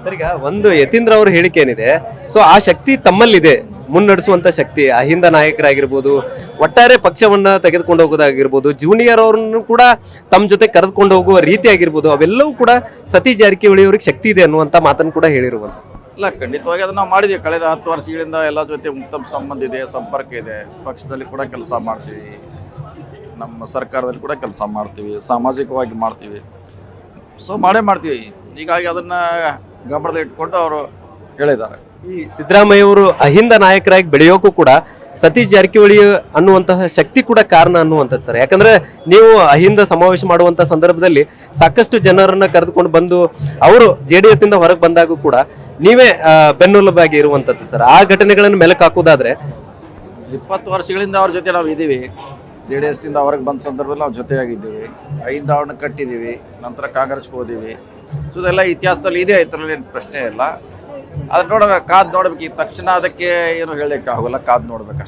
Sir, ಈಗ ಒಂದು ಯತೀಂದ್ರ ಅವ್ರ ಹೇಳಿಕೆ ಏನಿದೆ, ಸೊ ಆ ಶಕ್ತಿ ತಮ್ಮಲ್ಲಿದೆ, ಮುನ್ನಡೆಸುವಂತ ಶಕ್ತಿ. ಅಹಿಂದ ನಾಯಕರಾಗಿರ್ಬೋದು, ಒಟ್ಟಾರೆ ಪಕ್ಷವನ್ನ ತೆಗೆದುಕೊಂಡು ಹೋಗೋದಾಗಿರ್ಬೋದು, ಜೂನಿಯರ್ ಅವ್ರನ್ನು ಕೂಡ ತಮ್ಮ ಜೊತೆ ಕರೆದುಕೊಂಡು ಹೋಗುವ ರೀತಿ ಆಗಿರ್ಬೋದು, ಅವೆಲ್ಲವೂ ಕೂಡ ಸತೀಶ್ ಜಾರಕಿಹೊಳಿ ಅವ್ರಿಗೆ ಶಕ್ತಿ ಇದೆ ಅನ್ನುವಂತ ಮಾತನ್ನು ಕೂಡ ಹೇಳಿರುವಂತ. ಇಲ್ಲ, ಖಂಡಿತವಾಗಿ ಅದನ್ನ ನಾವು ಮಾಡಿದ್ದೀವಿ. ಕಳೆದ 10 ವರ್ಷಗಳಿಂದ ಎಲ್ಲ ಜೊತೆ ಉತ್ತಮ ಸಂಬಂಧ ಇದೆ, ಸಂಪರ್ಕ ಇದೆ. ಪಕ್ಷದಲ್ಲಿ ಕೂಡ ಕೆಲಸ ಮಾಡ್ತೀವಿ, ನಮ್ಮ ಸರ್ಕಾರದಲ್ಲಿ ಕೂಡ ಕೆಲಸ ಮಾಡ್ತೀವಿ, ಸಾಮಾಜಿಕವಾಗಿ ಮಾಡ್ತೀವಿ. ಸೊ ಮಾಡೇ ಮಾಡ್ತೀವಿ. ಹೀಗಾಗಿ ಅದನ್ನ ಗಮನದಲ್ಲಿ ಇಟ್ಕೊಂಡು ಅವರು ಹೇಳಿದ್ದಾರೆ. ಈ ಸಿದ್ದರಾಮಯ್ಯ ಅವರು ಅಹಿಂದ ನಾಯಕರಾಗಿ ಬೆಳೆಯೋಕ್ಕೂ ಕೂಡ ಸತೀಶ್ ಜಾರಕಿಹೊಳಿ ಅನ್ನುವಂತಹ ಶಕ್ತಿ ಕೂಡ ಕಾರಣ ಅನ್ನುವಂಥದ್ದು ಸರ್. ಯಾಕಂದ್ರೆ ನೀವು ಅಹಿಂದ ಸಮಾವೇಶ ಮಾಡುವಂತ ಸಂದರ್ಭದಲ್ಲಿ ಸಾಕಷ್ಟು ಜನರನ್ನ ಕರೆದುಕೊಂಡು ಬಂದು ಅವರು JDS ನಿಂದ ಹೊರಗೆ ಬಂದಾಗೂ ಕೂಡ ನೀವೇ ಬೆನ್ನೆಲುಬಾಗಿ ಇರುವಂತದ್ದು ಸರ್. ಆ ಘಟನೆಗಳನ್ನು ಮೆಲುಕು ಹಾಕೋದಾದ್ರೆ 20 ವರ್ಷಗಳಿಂದ ಅವ್ರ ಜೊತೆ ನಾವು ಇದ್ದೀವಿ. JDS ನಿಂದ ಹೊರಗೆ ಬಂದ ಸಂದರ್ಭದಲ್ಲಿ ನಾವು ಜೊತೆಯಾಗಿದ್ದೀವಿ. ಅಹಿಂದ ಅವ್ರನ್ನ ಕಟ್ಟಿದ್ದೀವಿ, ನಂತರ ಕಾಂಗ್ರೆಸ್ಗೆ ಹೋದಿವಿ. ಸೊ ಇದೆಲ್ಲ ಇತಿಹಾಸದಲ್ಲಿ ಇದೆ, ಇದರಲ್ಲಿ ಪ್ರಶ್ನೆ ಇಲ್ಲ. ಅದು ನೋಡೋಣ, ಕಾದು ನೋಡ್ಬೇಕು. ಈ ತಕ್ಷಣ ಅದಕ್ಕೆ ಏನು ಹೇಳಲಿಕ್ಕೆ ಆಗೋಲ್ಲ, ಕಾದು ನೋಡ್ಬೇಕಷ್ಟೇ.